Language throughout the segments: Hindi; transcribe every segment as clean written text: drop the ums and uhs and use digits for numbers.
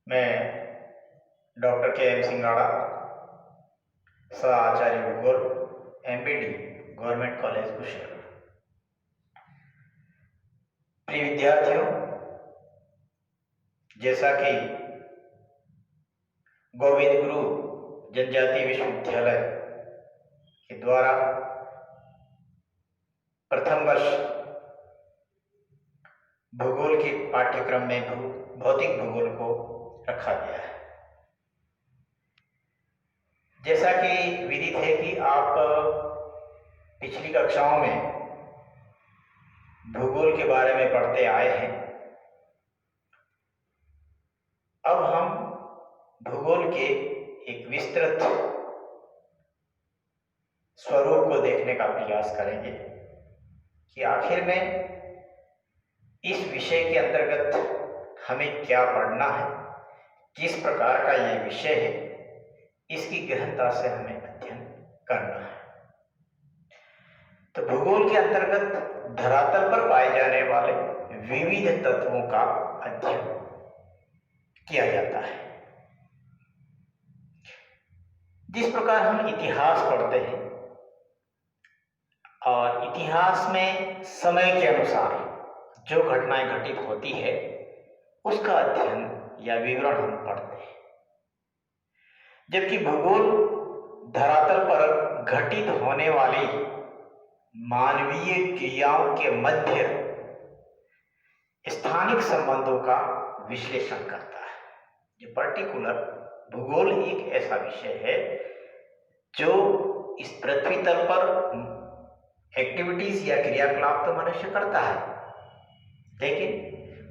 मैं डॉक्टर के एम सिंगाड़ा, सह आचार्य भूगोल, MPD, गवर्नमेंट कॉलेज कुशीनगर। प्रिय विद्यार्थियों, जैसा कि गोविंद गुरु जनजातीय विश्वविद्यालय के द्वारा प्रथम वर्ष भूगोल के पाठ्यक्रम में भौतिक भूगोल को रखा गया है। जैसा कि विदित है कि आप पिछली कक्षाओं में भूगोल के बारे में पढ़ते आए हैं। अब हम भूगोल के एक विस्तृत स्वरूप को देखने का प्रयास करेंगे कि आखिर में इस विषय के अंतर्गत हमें क्या पढ़ना है, किस प्रकार का यह विषय है, इसकी गहनता से हमें अध्ययन करना है। तो भूगोल के अंतर्गत धरातल पर पाए जाने वाले विविध तत्वों का अध्ययन किया जाता है। जिस प्रकार हम इतिहास पढ़ते हैं और इतिहास में समय के अनुसार जो घटनाएं घटित होती है उसका अध्ययन या विवरण हम पढ़ते हैं, जबकि भूगोल धरातल पर घटित होने वाली मानवीय क्रियाओं के मध्य स्थानिक संबंधों का विश्लेषण करता है। ये पर्टिकुलर भूगोल एक ऐसा विषय है जो इस पृथ्वी तल पर एक्टिविटीज या क्रियाकलाप तो मनुष्य करता है, लेकिन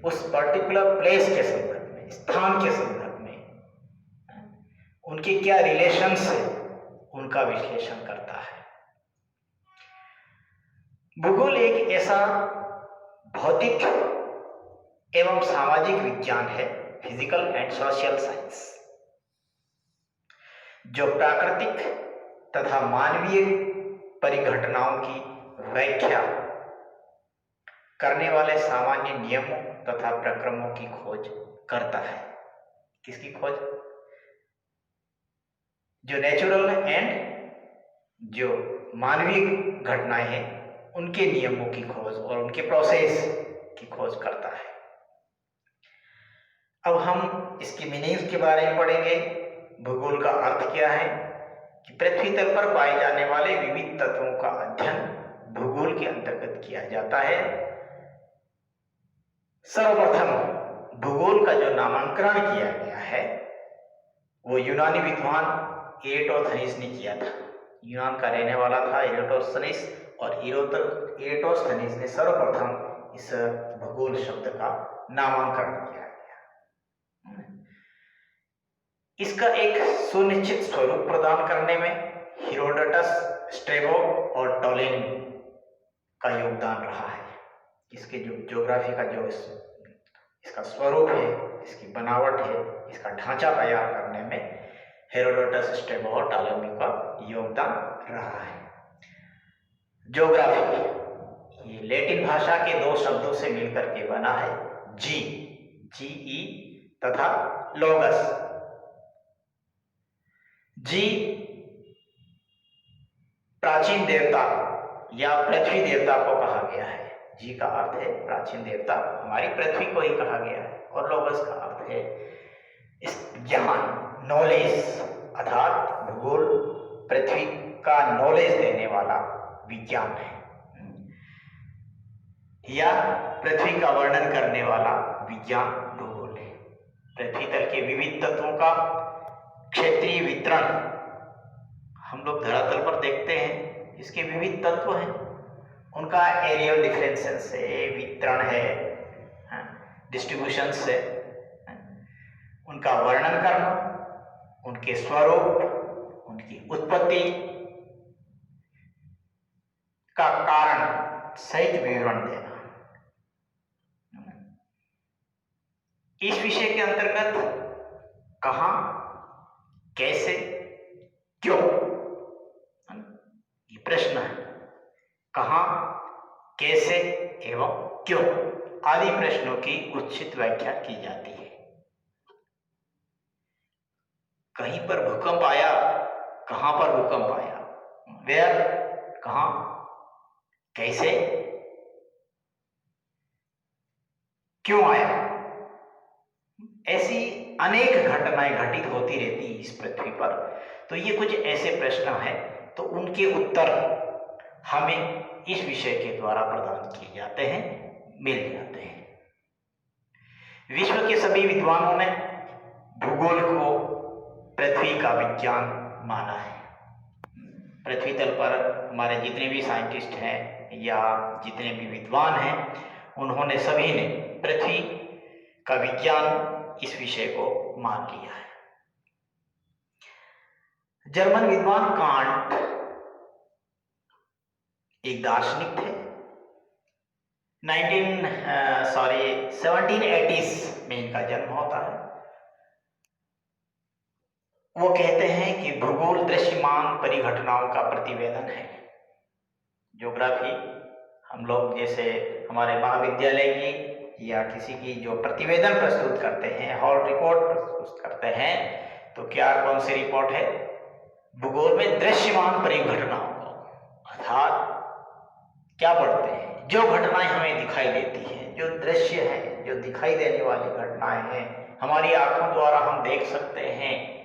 उस पर्टिकुलर प्लेस के संदर्भ में, स्थान के संदर्भ में उनके क्या रिलेशंस है, उनका विश्लेषण करता है। भूगोल एक ऐसा भौतिक एवं सामाजिक विज्ञान है, फिजिकल एंड सोशल साइंस, जो प्राकृतिक तथा मानवीय परिघटनाओं की व्याख्या करने वाले सामान्य नियमों तथा प्रक्रमों की खोज करता है। किसकी खोज? जो नेचुरल एंड जो मानवीय घटनाएं हैं उनके नियमों की खोज और उनके प्रोसेस की खोज करता है। अब हम इसकी मीनिंग्स के बारे में पढ़ेंगे। भूगोल का अर्थ क्या है कि पृथ्वी तल पर पाए जाने वाले विविध तत्वों का अध्ययन भूगोल के अंतर्गत किया जाता है। सर्वप्रथम भूगोल का जो नामांकन किया गया है वो यूनानी विद्वान एराटोस्थेनीस ने किया था। यूनान का रहने वाला था एराटोस्थेनीस, और एराटोस्थेनीस ने सर्वप्रथम इस भूगोल शब्द का नामांकन किया गया। इसका एक सुनिश्चित स्वरूप प्रदान करने में हेरोडोटस, स्ट्रैबो और टोलेमी का योगदान रहा है। इसके जो ज्योग्राफी का जो इसका स्वरूप है, इसकी बनावट है, इसका ढांचा तैयार करने में हेरोडोटस, स्ट्रैबो और टोलेमी का योगदान रहा है। ज्योग्राफी ये लैटिन भाषा के दो शब्दों से मिलकर के बना है, जी तथा लोगस। जी प्राचीन देवता या पृथ्वी देवता को कहा गया है। जी का अर्थ है प्राचीन देवता, हमारी पृथ्वी को ही कहा गया है। और लोगस का अर्थ है इस ज्ञान, नॉलेज, अर्थात भूगोल पृथ्वी का नॉलेज देने वाला विज्ञान है या पृथ्वी का वर्णन करने वाला विज्ञान भूगोल है। पृथ्वी तल के विविध तत्वों का क्षेत्रीय वितरण हम लोग धरातल पर देखते हैं। इसके विविध तत्व हैं, उनका एरियल डिफरेंसेस है, वितरण है, डिस्ट्रीब्यूशंस है, उनका वर्णन करना, उनके स्वरूप, उनकी उत्पत्ति का कारण सहित विवरण देना। इस विषय के अंतर्गत कहां, कैसे, क्यों, ये प्रश्न है। कहां, कैसे एवं क्यों आदि प्रश्नों की उचित व्याख्या की जाती है। कहीं पर भूकंप आया, कहां पर भूकंप आया, वेयर, कहां, कैसे, क्यों आया, ऐसी अनेक घटनाएं घटित होती रहती इस पृथ्वी पर। तो ये कुछ ऐसे प्रश्न हैं, तो उनके उत्तर हमें इस विषय के द्वारा प्रदान किए जाते हैं, मिल जाते हैं। विश्व के सभी विद्वानों ने भूगोल को पृथ्वी का विज्ञान माना है। पृथ्वी तल पर हमारे जितने भी साइंटिस्ट हैं या जितने भी विद्वान हैं, उन्होंने सभी ने पृथ्वी का विज्ञान इस विषय को मान लिया है। जर्मन विद्वान कांट एक दार्शनिक थे। 1780s में इनका जन्म होता है। वो कहते हैं कि भूगोल दृश्यमान परिघटनाओं का प्रतिवेदन है। ज्योग्राफी हम लोग जैसे हमारे महाविद्यालय की या किसी की जो प्रतिवेदन प्रस्तुत करते हैं, हॉल रिपोर्ट प्रस्तुत करते हैं, तो क्या कौन सी रिपोर्ट है? भूगोल में दृश्यमान परिघटनाओं को, अर्थात क्या पढ़ते हैं? जो घटनाएं हमें दिखाई देती हैं, जो दृश्य हैं, जो दिखाई देने वाली घटनाएं हैं, हमारी आंखों द्वारा हम देख सकते हैं।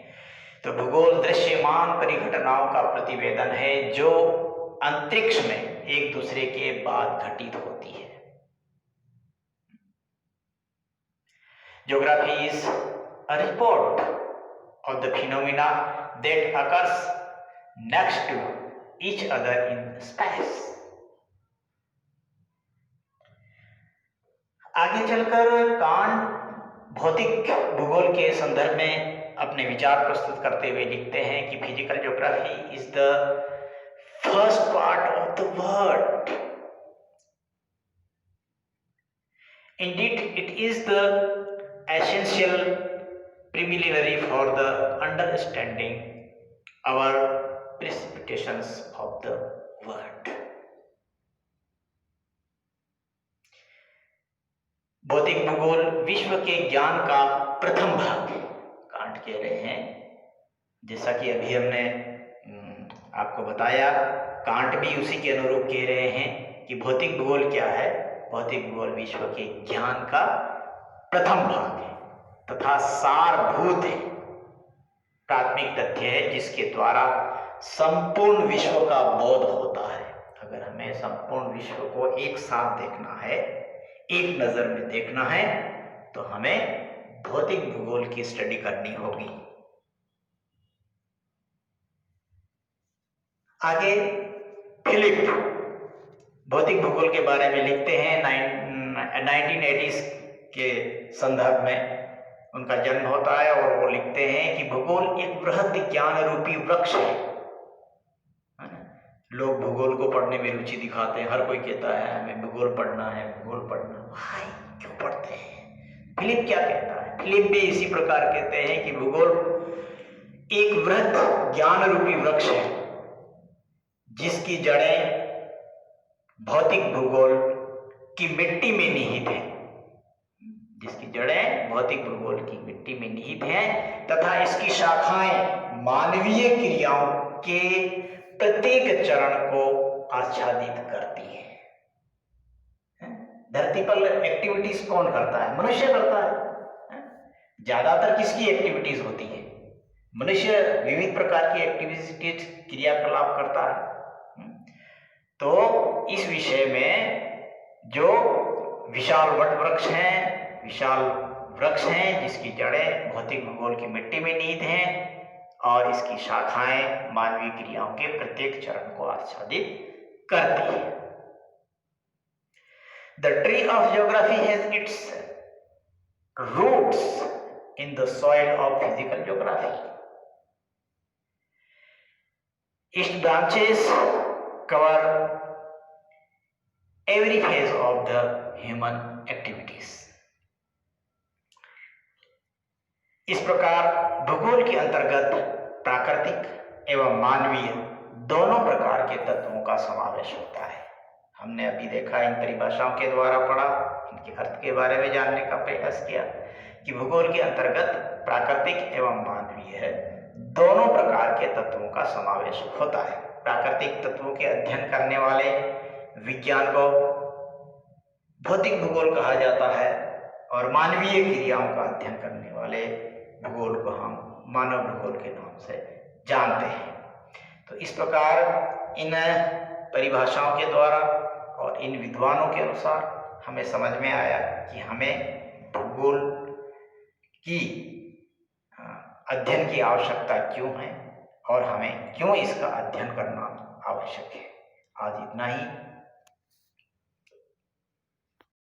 तो भूगोल दृश्यमान परिघटनाओं का प्रतिवेदन है जो अंतरिक्ष में एक दूसरे के बाद घटित होती है। Geography is a report of the phenomena that occurs next to each other in space. आगे चलकर कांट भौतिक भूगोल के संदर्भ में अपने विचार प्रस्तुत करते हुए लिखते हैं कि physical geography is the first part of the world. Indeed it is the essential preliminary for the understanding our precipitations of the world. भौतिक भूगोल विश्व के ज्ञान का प्रथम भाग कांट कह रहे हैं। जैसा कि अभी हमने आपको बताया, कांट भी उसी के अनुरूप कह रहे हैं कि भौतिक भूगोल क्या है? भौतिक भूगोल विश्व के ज्ञान का प्रथम भाग है तथा सारभूत है, प्राथमिक तथ्य है जिसके द्वारा संपूर्ण विश्व का बोध होता है। अगर हमें संपूर्ण विश्व को एक साथ देखना है, एक नजर में देखना है, तो हमें भौतिक भूगोल की स्टडी करनी होगी। आगे फिलिप भौतिक भूगोल के बारे में लिखते हैं। 1980s के संदर्भ में उनका जन्म होता है और वो लिखते हैं कि भूगोल एक बृहद ज्ञान रूपी वृक्ष है। लोग भूगोल को पढ़ने में रुचि दिखाते हैं, हर कोई कहता है हमें भूगोल पढ़ना है, भूगोल पढ़ना। भाई क्यों पढ़ते हैं? फिलिप क्या कहता है? फिलिप भी इसी प्रकार कहते हैं कि भूगोल एक बृहद ज्ञान रूपी वृक्ष है जिसकी जड़ें भौतिक भूगोल की मिट्टी में निहित है, जिसकी जड़ें भौतिक भूगोल की मिट्टी में निहित हैं तथा इसकी शाखाएं मानवीय क्रियाओं के प्रत्येक चरण को आच्छादित करती है। धरती पर एक्टिविटीज कौन करता है? मनुष्य करता है। ज्यादातर किसकी एक्टिविटीज होती है? मनुष्य विविध प्रकार की एक्टिविटीज, क्रियाकलाप करता है। तो इस विषय में जो विशाल वट वृक्ष हैं, विशाल वृक्ष हैं जिसकी जड़ें भौतिक भूगोल की मिट्टी में निहित हैं और इसकी शाखाएं मानवीय क्रियाओं के प्रत्येक चरण को आच्छादित करती है। The tree of geography has its roots in the soil of physical geography. Its branches cover every phase of the human activities. इस प्रकार भूगोल के अंतर्गत प्राकृतिक एवं मानवीय दोनों प्रकार के तत्वों का समावेश होता है। हमने अभी देखा, इन परिभाषाओं के द्वारा पढ़ा, इनके अर्थ के बारे में जानने का प्रयास किया कि भूगोल के अंतर्गत प्राकृतिक एवं मानवीय है दोनों प्रकार के तत्वों का समावेश होता है। प्राकृतिक तत्वों के अध्ययन करने वाले विज्ञान को भौतिक भूगोल कहा जाता है और मानवीय क्रियाओं का अध्ययन करने वाले भूगोल को हम मानव भूगोल के नाम से जानते हैं। तो इस प्रकार इन परिभाषाओं के द्वारा और इन विद्वानों के अनुसार हमें समझ में आया कि हमें भूगोल की अध्ययन की आवश्यकता क्यों है और हमें क्यों इसका अध्ययन करना आवश्यक है। आज इतना ही।